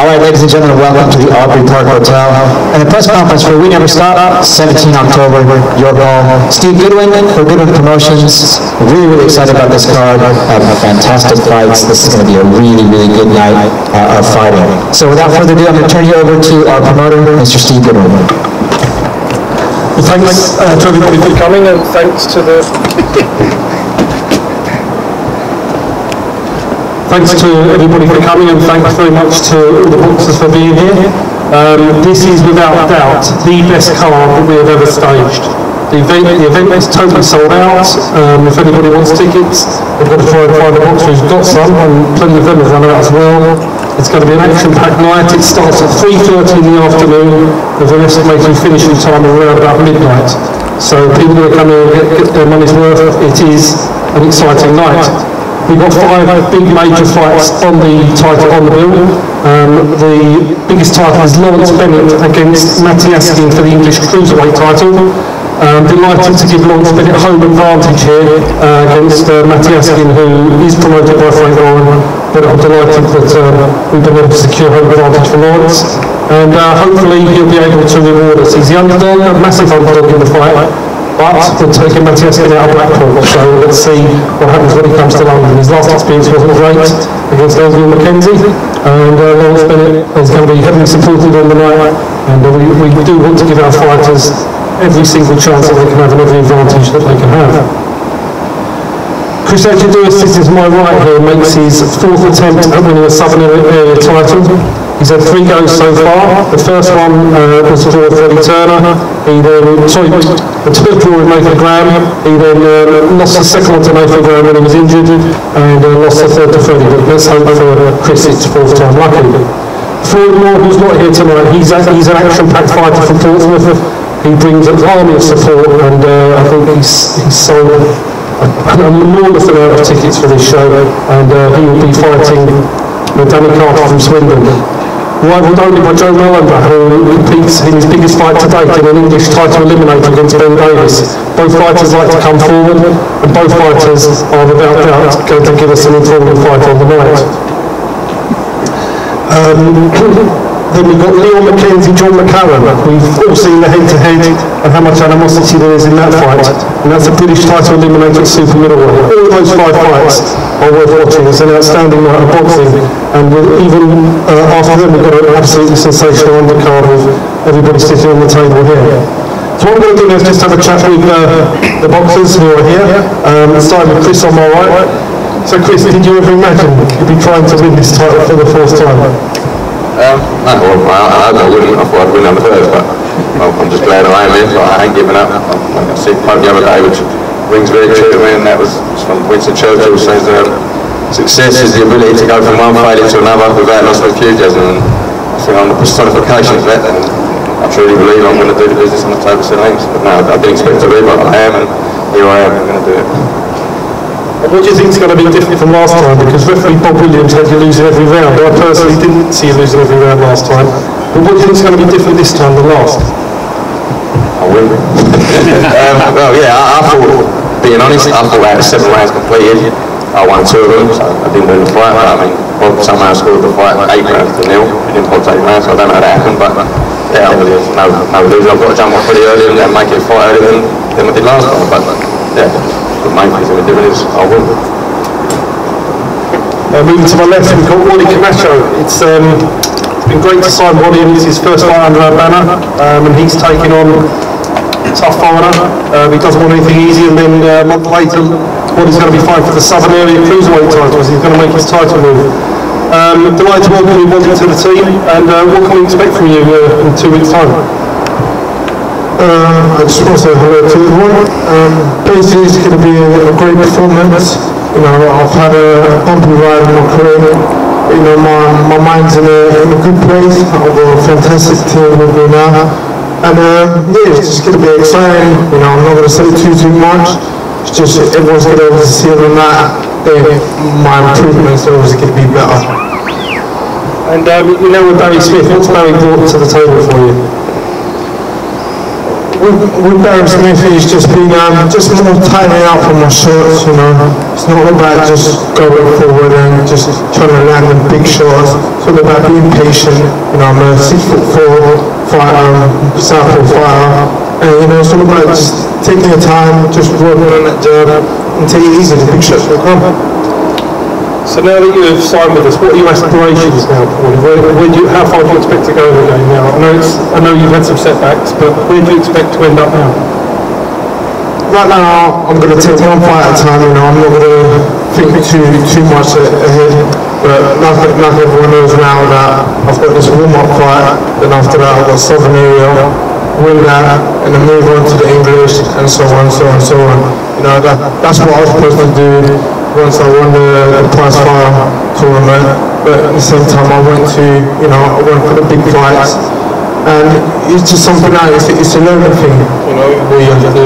All right, ladies and gentlemen, welcome to the Aubrey Park Hotel and the press conference for We Never Stop, 17 October, your call. Steve Goodwin for Goodwin Promotions. Really, really excited about this card. Fantastic fights. This is going to be a really, really good night of fighting. So without further ado, I'm going to turn you over to our promoter, Mr. Steve Goodwin. Well, thanks to everybody for coming, and thanks to the... Thanks to everybody for coming, and thanks very much to all the boxers for being here. This is without doubt the best card that we have ever staged. The event is totally sold out. If anybody wants tickets, they've got to try and find a boxer who's got some, and plenty of them have run out as well. It's going to be an action-packed night. It starts at 3:30 in the afternoon, with an estimated finishing time around about midnight. So people are coming and get their money's worth. It is an exciting night. We've got 5 big major fights on the title on the bill. The biggest title is Lawrence Bennett against Matty Askin for the English Cruiserweight title. Delighted to give Lawrence Bennett home advantage here against Matty Askin, who is promoted by Frank Warren. But I'm delighted that we've been able to secure home advantage for Lawrence. And hopefully he'll be able to reward us. He's the underdog, a massive underdog in the fight. But we're taking Matty Askin out of Blackpool, so let's see what happens when he comes to London. His last experience wasn't great against Elgin McKenzie, and Lawrence Bennett is going to be heavily supported on the night, and we do want to give our fighters every single chance that they can have and every advantage that they can have. Chris Edgeduis, this is my right here, makes his 4th attempt at winning a Southern Area title. He's had 3 goes so far. The first one was for Freddie Turner. The third draw with Nathan Graham. He then lost the second one to Nathan Graham when he was injured, and lost the third to Freddie. But let's hope for Chris it's 4th time lucky. Floyd Moore, who's not here tonight, he's an action-packed fighter from Portsmouth. He brings an army of support, and I think he's sold an enormous amount of tickets for this show, and he will be fighting with Danny Carter from Swindon. Rivaled only by Joe Melander, who competes in his biggest fight to date in an English title eliminator against Ben Davis. Both fighters like to come forward, and both fighters are without doubt going to give us an informative fight on the night. Then we've got Leon McKenzie, John McCarran. We've all seen the head-to-head and how much animosity there is in that fight. And that's a British title eliminator at super middleweight. All those 5 fights are worth watching. It's an outstanding night of boxing. And even after them, we've got an absolutely sensational undercard with everybody sitting on the table here. So what I'm going to do now is just have a chat with the boxers who are here. Starting with Chris on my right. So Chris, did you ever imagine you'd be trying to win this title for the 4th time? I wouldn't. I thought I'd win on the first, but I'm just glad I am here. So I ain't giving up. I see the quote the other day, which rings very true to me, and that was from Winston Churchill, says success is the ability to go from one failure to another without loss of enthusiasm. And I think I'm the personification of that, and I truly believe I'm going to do the business on the table of names. But no, I didn't expect to be, but I am, and here I am. I'm going to do it. And what do you think is going to be different from last time? Because referee Bob Williams had you losing every round. I personally didn't see you losing every round last time. But what do you think is going to be different this time than last? I will. Well, yeah, I thought, being honest, I thought out of 7 rounds completed, I won 2 of them, so I didn't win the fight. But I mean, Bob somehow scored the fight 8 rounds to 0. He didn't box 8 rounds, so I don't know how that happened. But yeah, obviously, no reason. I've got to jump off pretty early and make it a fight earlier than I did last time. But yeah. The main thing we're doing is I win. Moving to my left, we've got Wally Camacho. It's been great to sign Wally, and it's his first fight under our banner, and he's taking on a tough foreigner. He doesn't want anything easy, and then a month later, Wally's going to be fighting for the Southern Area Cruiserweight title, as he's going to make his title move. Delighted to welcome you, Wally, to the team, and what can we expect from you in 2 weeks' time? I just want to say hello to everyone. Basically, it's going to be a great performance. You know, I've had a bumpy ride in my career. You know, my mind's in a good place. I've got a fantastic team with me now. And yeah, it's just going to be exciting. You know, I'm not going to say too much. It's just everyone's going to be able to see on that. My improvements are obviously going to be better. And you know, with Barry Smith, what's Barry brought to the table for you? with Barry Smith, he's just been just more tightening up on my shots, you know. It's not about just going forward and just trying to land them big shots. It's all about being patient. You know, I'm a 6'4" fighter, southpaw fighter, and you know, it's all about just taking your time, just working on that jab, and take it easy. The big shots will come. So now that you've signed with us, what are your aspirations now, Paul? How far do you expect to go in the game now? I know you've had some setbacks, but where do you expect to end up now? Right now, I'm going to take one fight at a time. You know, I'm not going to think too much ahead. But like everyone knows now that I've got this warm-up fight, then after that I've got Southern Area, win that, and then move on to the English, and so on, so on, so on. You know, that's what I was supposed to do once I won the prize fire tournament. But at the same time, I went for the big fights, and it's just something that it's a learning thing, you know, what you have to do.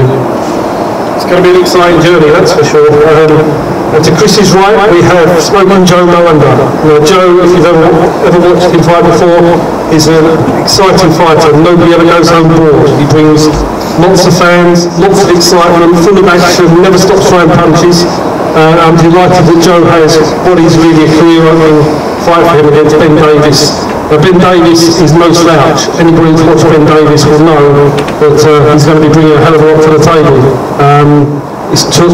It's going to be an exciting journey, that's for sure. And to Chris's right, we have Smoking Joe Malander. Now, Joe, if you've ever watched him fight before, is an exciting fighter. Nobody ever goes home bored. He brings lots of fans, lots of excitement, full of action, never stops throwing punches. I'm delighted that Joe has what is really a career-opening fight for him against Ben Davis. Ben Davis is no slouch. Anybody who's watched Ben Davis will know that he's going to be bringing a hell of a lot to the table. It took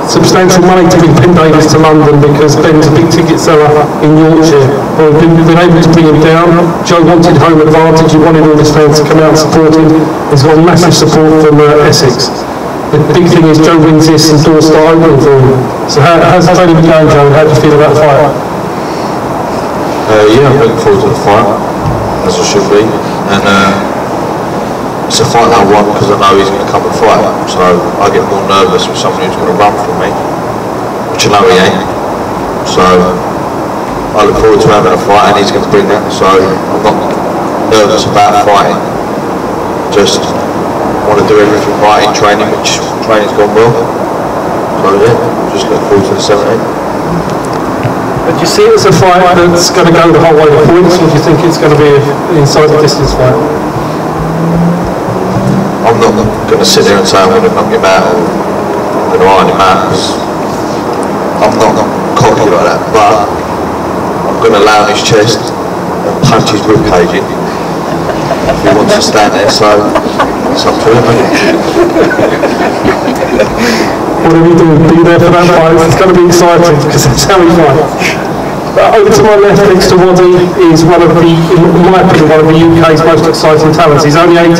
substantial money to bring Ben Davis to London because Ben's a big ticket seller in Yorkshire. But we've been able to bring him down. Joe wanted home advantage. He wanted all his fans to come out and support him. He's got massive support from Essex. The big thing is Joe wins this and doors start opening for him. So how's the training been going, Joe? How do you feel about the fight? Yeah, I'm looking forward to the fight, as I should be. And it's a fight that I want because I know he's going to come and fight. So I get more nervous with someone who's going to run from me, which I know he ain't. So I look forward to having a fight, and he's going to bring that. So I'm not nervous about fighting. Just want to do everything right in training, which training's gone well. So yeah, just look forward to the 7-8. Do you see it as a fight that's going to go the whole way to points, or do you think it's going to be an inside the distance fight? I'm not going to sit there and say I'm going to knock him out or I'm going to iron him out, because I'm not cocky like that. But I'm going to lay on his chest and punch his rib cage in if he wants to stand there. So it's up to him. Whatever you do, be there for that fight. It's going to be exciting because that's how he fights. Over to my left next to Waddy is one of the, in my opinion, one of the UK's most exciting talents. He's only 18.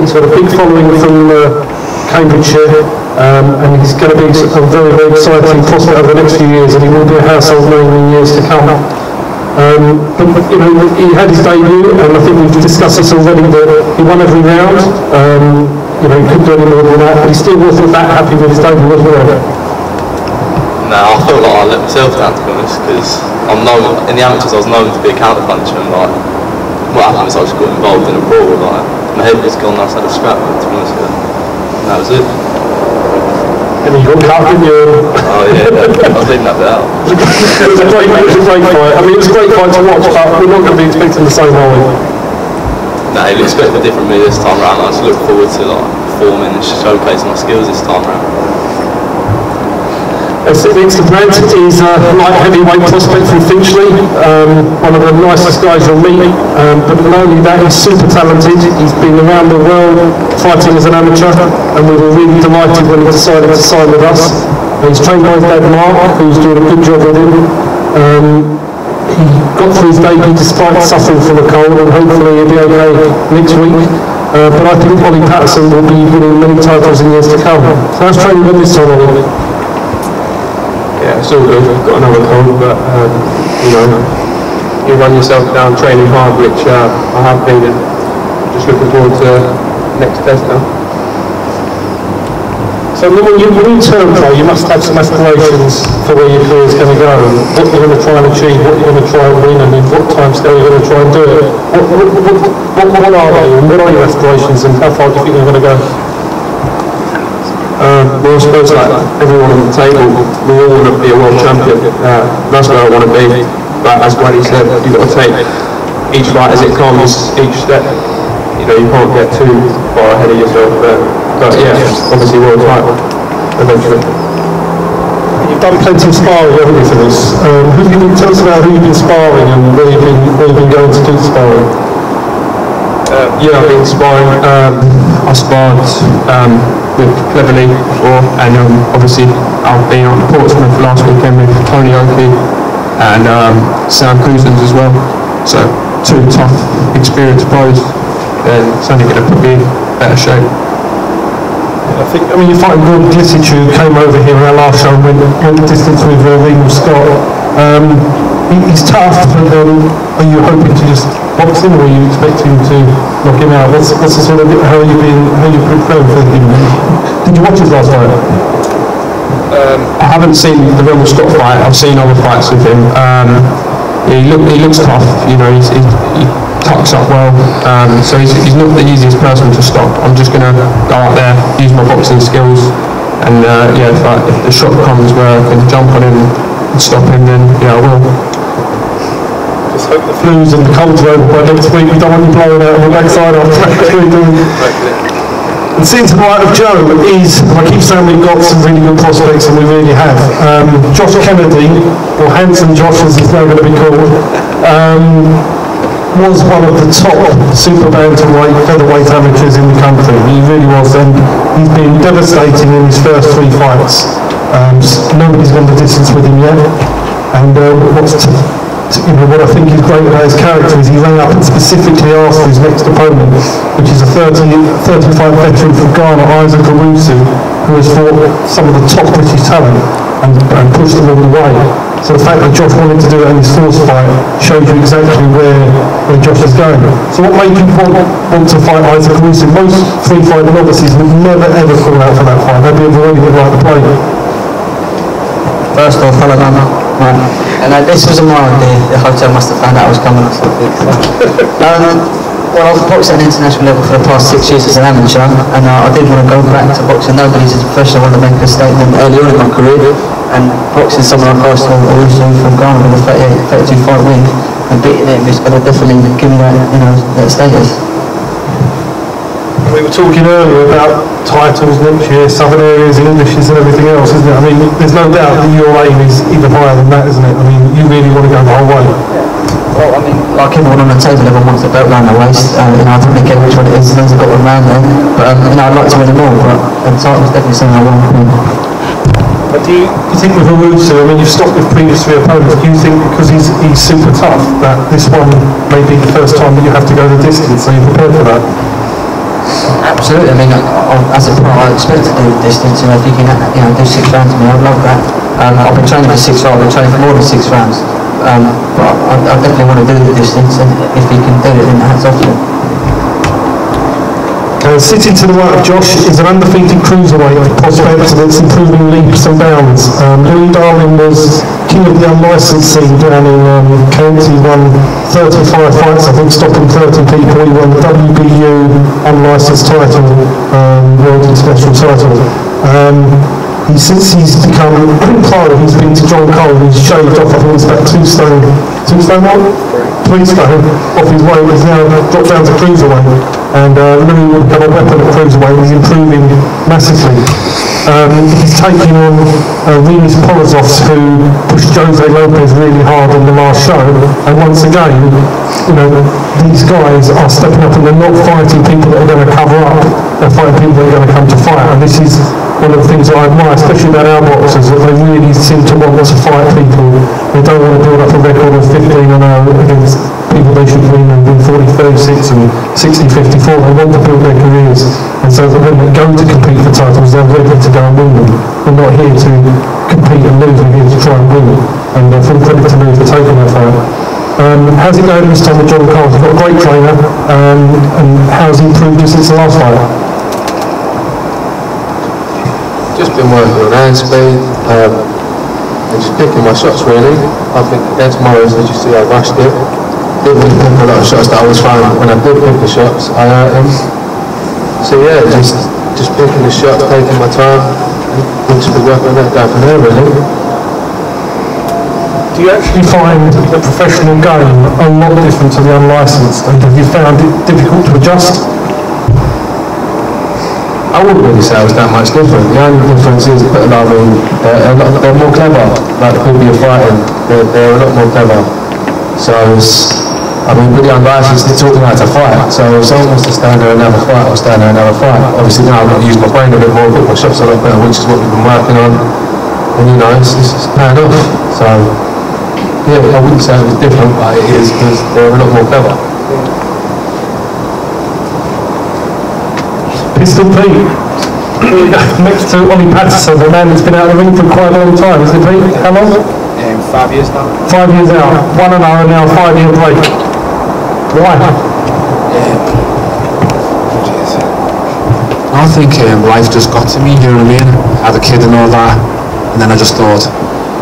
He's got a big following from Cambridgeshire, and he's going to be a very, very exciting prospect over the next few years, and he will be a household name in years to come. But you know, he had his debut, and I think we've discussed this already, that he won every round. You know, he couldn't do any more than that, but he still wasn't that happy with his debut, was he? No, I feel like I let myself down, to be honest, because I'm known, in the amateurs I was known to be a counter-puncher, and like, what happened was I just got involved in a brawl, like, my head was gone, I just had a scrap, to be honest with you, and that was it. And you got cut, didn't you? Oh yeah, I was leaving that bit out. It was a great fight. I mean, it was a great fight to watch, but we're not going to be expecting the same, are we? No, you'll expect a different me this time around. I just look forward to like performing and showcasing my skills this time around. Next to Brad is a light heavyweight prospect from Finchley, one of the nicest guys you'll meet, but not only that, he's super talented. He's been around the world fighting as an amateur, and we were really delighted when he decided to sign with us. He's trained by his dad Mark, who's doing a good job with him. He got through his debut despite suffering from a cold, and hopefully he'll be okay next week. But I think Ollie Patterson will be winning many titles in years to come. So how's training with this time, Ollie? Yeah, it's all good. I've got another cold, but you know, you run yourself down training hard, which I have been, and just looking forward to next test now. So when you turn pro, you must have some aspirations for where your career is going to go, and what you're going to try and achieve, what you're going to try and win, and in what time scale you're going to try and do it. What are they, and what are your aspirations, and how far do you think you're going to go? Well, I suppose like everyone on the table, we all want to be a world champion. That's where I want to be. But as Waddy said, you've got to take each fight as it comes, each step you can't get too far ahead of yourself. But yeah, obviously world title eventually. You've done plenty of sparring, haven't you, for this? Tell us about who you've been sparring and where you've been going to do the sparring. Yeah, I've been sparring. I sparred with Cleverly before, and obviously I've been at Portsmouth last weekend with Tony Oakey and Sam Cousins as well. So 2 tough, experienced pros, and it's only going to put me in better shape. I mean, you're fighting Gordon Glissage, who came over here in our last show and went the distance with Regal Scott. He's tough, but are you hoping to just box him, or are you expecting to knock him out? What's the sort of, how are you preparing for him? Did you watch his last fight? I haven't seen the Regal Scott fight. I've seen other fights with him. He looks tough. He tucks up well, so he's not the easiest person to stop. I'm just going to go out there, use my boxing skills, and if the shot comes where I can jump on him and stop him, then I will. Just hope the flus and the colds are over by next week. We don't want you blowing out on the backside after next week. And sitting to the right of Joe is, I keep saying we've got some really good prospects, and we really have. Josh Kennedy, or Handsome Josh as he's now going to be called, was one of the top super bantamweight featherweight amateurs in the country. He really was, and he's been devastating in his first 3 fights. Nobody's gone the distance with him yet, and what I think is great about his character is he rang up and specifically asked his next opponent, which is a 35 veteran from Ghana, Isaac Owusu, who has fought some of the top British talent and pushed them all the way. So the fact that Josh wanted to do it in his 4th fight shows you exactly where Josh is going. So what made you want to fight Isaac Owusu? Most free-fight novices would never ever call out for that fight. They'd be avoiding it like the plague. First off, hello, man. Right. And this wasn't my idea. The hotel must have found out I was coming or something. Well, I've boxed at an international level for the past 6 years as an amateur, and I did want to go back to boxing. Nobody's as professional. I want to make a statement early on in my career, and boxing someone like Arsenal also from Ghana with a 32 fight win and beating him is going to definitely give me that status. We were talking earlier about titles next year, Southern Areas, Englishes and everything else, isn't it? I mean, there's no doubt that your aim is even higher than that, isn't it? I mean, you really want to go the whole way. Well, I mean, like everyone on the table, everyone wants the belt around the waist. I don't really care which one it is, as long as I've got one around there. But I'd like to win them all, but the title's definitely something I want to win. But do you think with Owusu, I mean, you've stopped with previous 3 opponents, do you think because he's super tough that this one may be the first time that you have to go the distance, so you're prepared for that? Absolutely. I mean, as a pro, I expect to do the distance. If you can, do 6 rounds with me, I'd love that. I've been training for 6 rounds. I've been training for more than 6 rounds. But I definitely want to do the distance, and if he can do it, then hats off to him. Sitting to the right of Josh is an undefeated cruiserweight prospect that's improving leaps and bounds. Louis Darwin was king of the unlicensed scene down in Kent. He won 35 fights, I think, stopping 30 people. He won the WBU unlicensed title, World International title. Since he's become pro, he's been to John Cole, who's shaved off, I think it's about 2 stone off his weight. He's now dropped down to cruiserweight, and Louis will become a weapon at cruiserweight. He's improving massively. He's taking on Remus Polozovs, who pushed Jose Lopez really hard in the last show, and once again, these guys are stepping up and they're not fighting people that are going to cover up, they're fighting people that are going to come to fight, and this is one of the things I admire, especially about our boxers, that they really seem to want to fight people. They don't want to build up a record of 15-0 against people they should win and win 40-36 and 60-54. They want to build their careers, and so that when they go to compete for titles, they're ready to go and win them. We're not here to compete and lose, we're here to try and win. And full credit to Louis for taking that fight. How's it going this time with John Cole? You've got a great trainer, and how's he improved since the last fight? Just been working on hand speed and just picking my shots really. I think against Morris, as you see, I rushed it. Didn't really pick a lot of shots that I was throwing. When I did pick the shots, I hurt him. So yeah, just picking the shots, taking my time, and just be working on that, going from there really. do you actually find the professional game a lot different to the unlicensed, and have you found it difficult to adjust? I wouldn't really say it was that much different. The only difference is, they're more clever. Like the people you're fighting, they're a lot more clever. So with the unlicensed, they taught me how to fight. So if someone wants to stand there and have a fight, I'll stand there and have a fight. Obviously now I've got to use my brain a bit more, put my shots a lot better, which is what we've been working on. And it's paying off. So yeah, I wouldn't say it was different, but it is because they're a lot more clever. Pistol Pete, next to Ollie Patterson, the man that's been out of the ring for quite a long time, isn't it, Pete? How long? 5 years now. 5 years out, 1-0 now, 5-year break. Why? I think life just got to me, you know what I mean? I had a kid and all that, and then I just thought,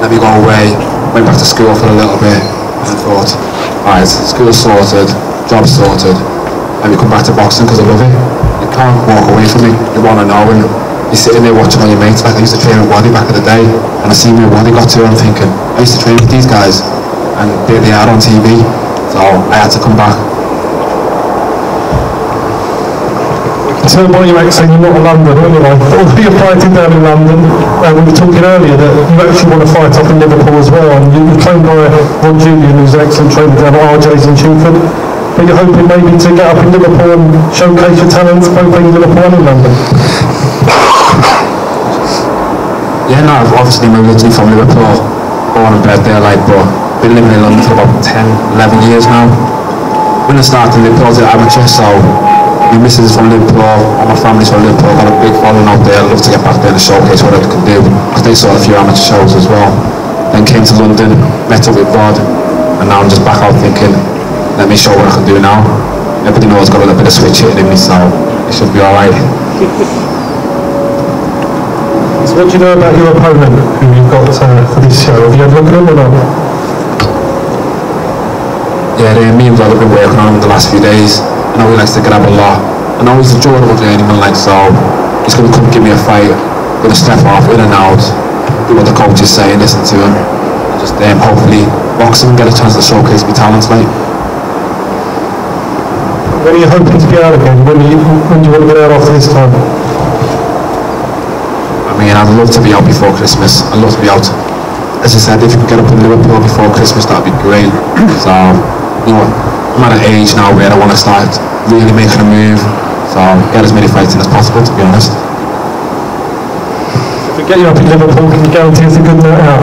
let me go away, went back to school for a little bit, and thought, alright, school's sorted, job's sorted, let me come back to boxing because I love it. You can't walk away from it, you want to know, and you're sitting there watching all your mates. Like I used to train with Waddy back in the day, and I see where Waddy got to, and I'm thinking, I used to train with these guys, and there they are on TV, so I had to come back. Tell by your accent, you're not a Londoner anyway. Although you're fighting down in London, we were talking earlier that you actually want to fight up in Liverpool as well, and you're trained by Ron Julian, who's an excellent trainer down at RJ's in Chingford. But you're hoping maybe to get up in Liverpool and showcase your talents both in Liverpool and in London. Yeah, no, obviously I'm originally from Liverpool, born and bred there, but been living in London for about 10, 11 years now. When I started in Liverpool, I was an amateur, so my missus is from Liverpool, all my family's from Liverpool, got a big following out there. I'd love to get back there and showcase what I can do, because they saw a few amateur shows as well. Then came to London, met up with Rod, and now I'm just back out thinking, let me show what I can do now. Everybody knows I've got a little bit of switch hitting in me, so it should be alright. So what do you know about your opponent who you've got for this show? Have you had a look at him or not? Yeah, me and Rod have been working on him the last few days. I know he likes to grab a lot. I know he's a enjoyable journeyman, so he's going to come give me a fight, going to step off, in and out, do what the coach is saying, listen to him, and just hopefully box him and get a chance to showcase my talents, mate. When are you hoping to get out again? When do you want to get out after this time? I mean, I'd love to be out before Christmas. I'd love to be out. As I said, if you could get up in Liverpool before Christmas, that'd be great. So, I'm at an age now where I want to start really making a move. So, get as many fights in as possible, to be honest. If we get you up in Liverpool, can you guarantee it's a good night out?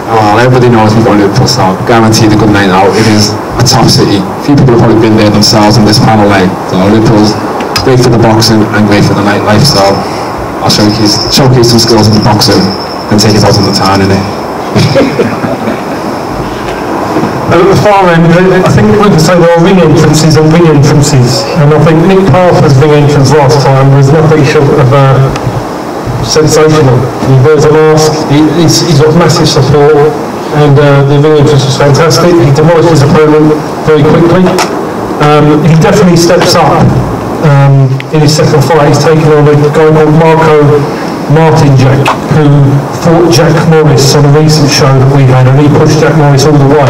Well, everybody knows we've got Liverpool, so guaranteed a good night out. It is a top city. A few people have probably been there themselves in this panel, so Liverpool's great for the boxing and great for the nightlife, so I'll showcase some skills in the boxing and take it out on the town, innit? At the far end, I think we can say there are ring entrances and ring entrances, and I think Nick Parker's ring entrance last time was nothing short of sensational. He wears a mask, he's got massive support, and the ring entrance was fantastic. He demolished his opponent very quickly. He definitely steps up in his second fight. He's taken on a guy called Martin Jack, who fought Jack Morris on a recent show that we had, and he pushed Jack Morris all the way.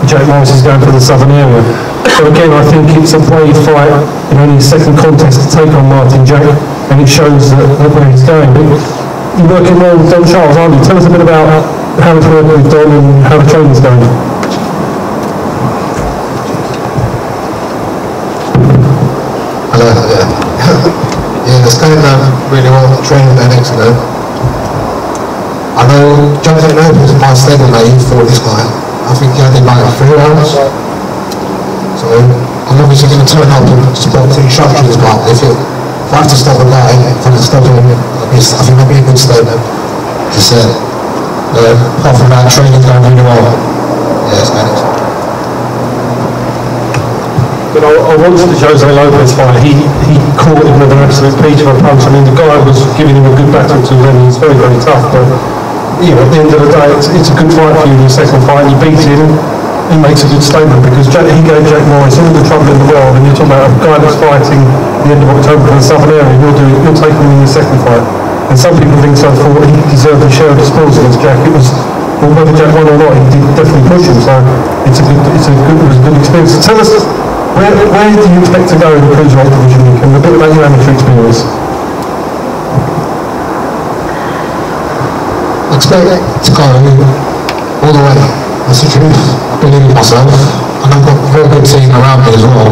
Jack Morris is going for the southern area. So again, I think it's a brave fight in only his second contest to take on Martin Jack, and it shows that where he's going. But you're working well with Don Charles, aren't you? Tell us a bit about how it's working with Don and how the training's going. Hello, yeah, it's going really well. The training going excellent. I know Jonathan Opens, my stablemate, he fought this guy. I think he had it like 3 rounds. So I'm obviously going to turn up and support the instructions, but if I have to stop a guy, if I can stop him, I think that'll be a good statement. Just apart from that, training's going really well. Yeah, it's going excellent. But I watched the Jose Lopez fight. He caught him with an absolute peach of a punch. I mean, the guy was giving him a good battle to him. He's very, very tough. But you know, at the end of the day, it's a good fight for you in your second fight. You beat him. He makes a good statement because he gave Jack Morris all the trouble in the world. And you're talking about a guy that's fighting at the end of October for the Southern area. You're taking him in your second fight. And some people think so, thought he deserved to share the spoils against Jack. It was, well, whether Jack won or not, he did definitely push him, so it was a good experience. So tell us, where do you expect to go in the cruiserweight division, and a bit about your amateur experience? I expect to go all the way. That's the truth. I believe in myself, and I've got a very good team around me as well.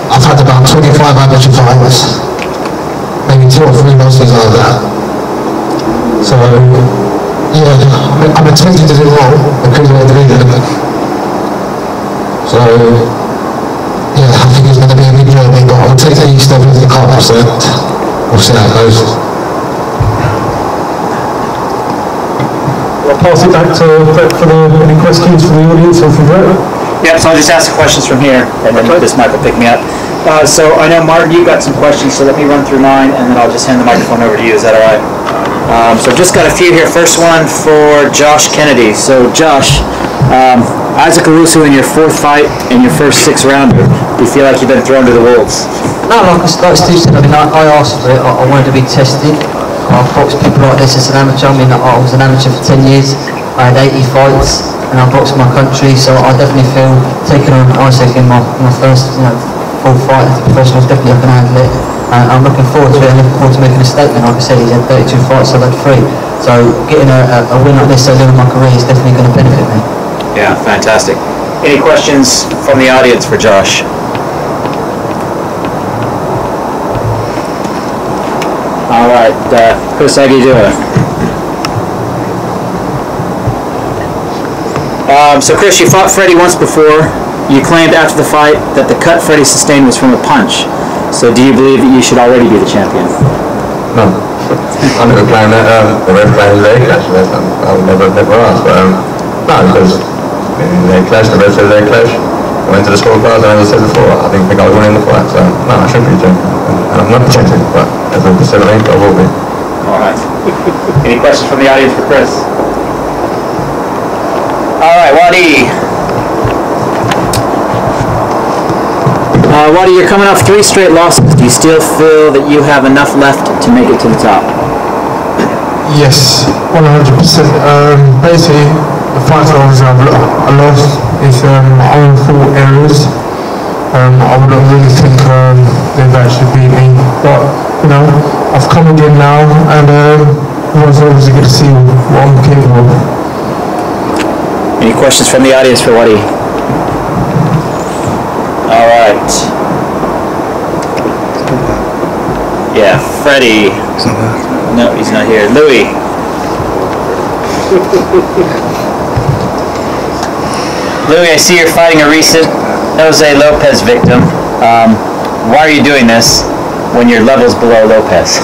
I've had about 25 amateur fights, maybe 2 or 3 losses like that. So, yeah, I'm attempting to do well in the cruiserweight division. So, yeah, I think it's going to be a big journey, but I'll take each step as the car percent. We'll see how it goes. I'll pass it back to Brett for any questions from the audience or from Brett. Yeah, so I'll just ask questions from here, and then this mic will pick me up. So I know, Martin, you got some questions, so let me run through mine, and then I'll just hand the microphone over to you. Is that all right? So I've just got a few here. First one for Josh Kennedy. So Josh, Isaac Owusu in your 4th fight and your first 6-rounder, do you feel like you've been thrown to the wolves? No, like Steve said, I mean, I asked for it. I wanted to be tested. I've boxed people like this as an amateur. I mean, I was an amateur for 10 years. I had 80 fights, and I boxed my country, so I definitely feel taking on Isaac in my first, full fight as a professional, definitely I can handle it. I'm looking forward to it, and looking forward to making a statement. Like I said, he's had 32 fights, I've had 3. So getting a win like this early in my career is definitely going to benefit me. Yeah, fantastic. Any questions from the audience for Josh? All right, Chris, how do you doing? So Chris, you fought Freddie once before. You claimed after the fight that the cut Freddie sustained was from a punch. So do you believe that you should already be the champion? No. I'm never playing that. The ref playing leg clash. I would never ask. But no, because in their clash, the ref said their clash. I went to the scorecards, and as I said before, I didn't think I was winning the fight. So no, I shouldn't be the champion. And I'm not the champion, but as I said, I will be. All right. Any questions from the audience for Chris? All right, Wadi. Wadi, you're coming off 3 straight losses. Do you still feel that you have enough left to make it to the top? Yes, 100%. Basically, the fights I lost is my own fault areas. I wouldn't really think they've actually beat me, but I've come again now, and everyone's obviously going to see what I'm capable of. Any questions from the audience for Wadi? All right. Yeah, Freddie. No, he's not here. Louis. Louis, I see you're fighting a recent Jose Lopez victim. Why are you doing this when your level's below Lopez?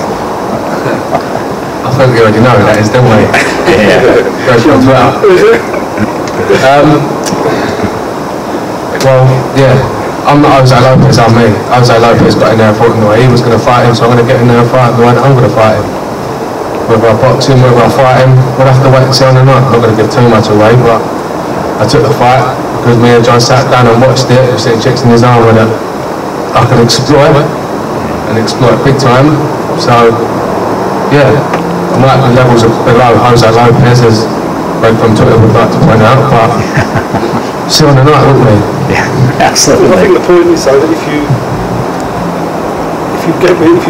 I think we already know that is, don't we? Yeah. Goes on Twitter. Well, yeah. I'm not Jose Lopez, I'm me. Jose Lopez got in there and thought he was going to fight him, so I'm going to get in there and fight him the way that I'm going to fight him. Whether I box him, whether I fight him, we'll have to wait and see on the night. I'm not going to give too much away, but I took the fight because me and John sat down and watched it. We've seen chicks in his arm that I could exploit big time. So, yeah, I might be levels below Jose Lopez, as Greg from Twitter would like to point out, but see on the night, wouldn't we? Yeah, absolutely. I think the point is though that if you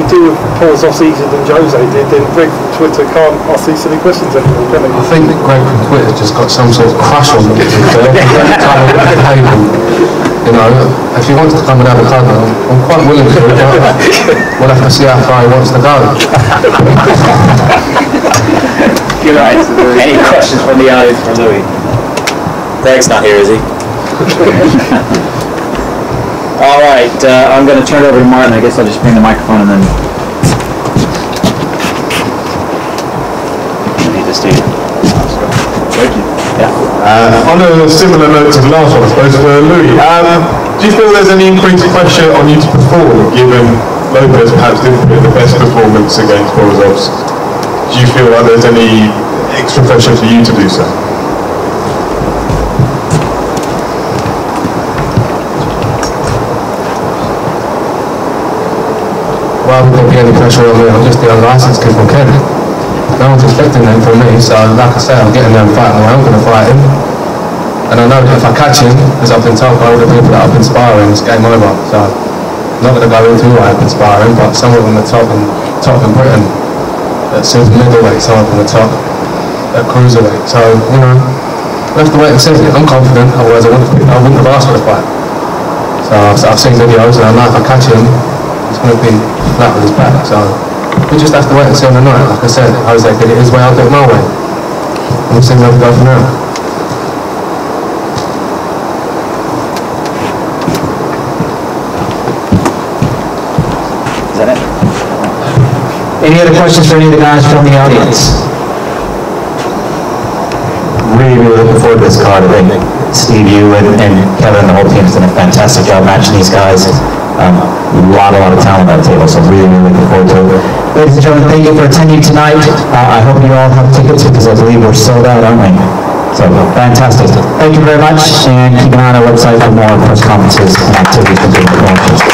deal with Paul's off easier than Jose did, then Greg from Twitter can't ask these silly questions anymore, can he? I think that Greg from Twitter just got some sort of crush on me. If he wants to come and have a cuddle, I'm quite willing to, but we'll have to see how far he wants to go. You're right. Any questions from the audience for Louis? Greg's not here, is he? All right, I'm going to turn it over to Martin. I guess I'll just bring the microphone and then... You need to stand. Thank you. Yeah. On a similar note to the last one, I suppose, for Louis, do you feel there's any increased pressure on you to perform, given Lopez perhaps didn't put in the best performance against Borisov's? Do you feel like there's any extra pressure for you to do so? why would there be any pressure on me? I'm just the unlicensed kid from Kent. No one's expecting that from me, so like I say, I'm getting there and fighting the way I'm going to fight him. And I know that if I catch him, as I've been told by all the people that I've been sparring, it's game over. So I'm not going to go into who I've been sparring, but some of them are top in Britain, at super middleweight, some of them are top at cruiserweight. So, you know, we have to wait and see. I'm confident, otherwise I wouldn't have asked for the fight. So I've seen videos and I know if I catch him, he's going to be flat on his back. So we just have to wait and see on the night. Like I said, Jose did it his way, I'll do it my way. And we'll see where we go from now. Is that it? Any other questions for any of the guys from the audience? Really looking forward to this card. I think Steve, you and Kevin and the whole team's done a fantastic job matching these guys. A lot of talent on the table, so really looking forward to it. Ladies and gentlemen, thank you for attending tonight. I hope you all have tickets because I believe we're sold out, aren't we? So, fantastic. Thank you very much, and keep an eye on our website for more press conferences and activities from the promotions.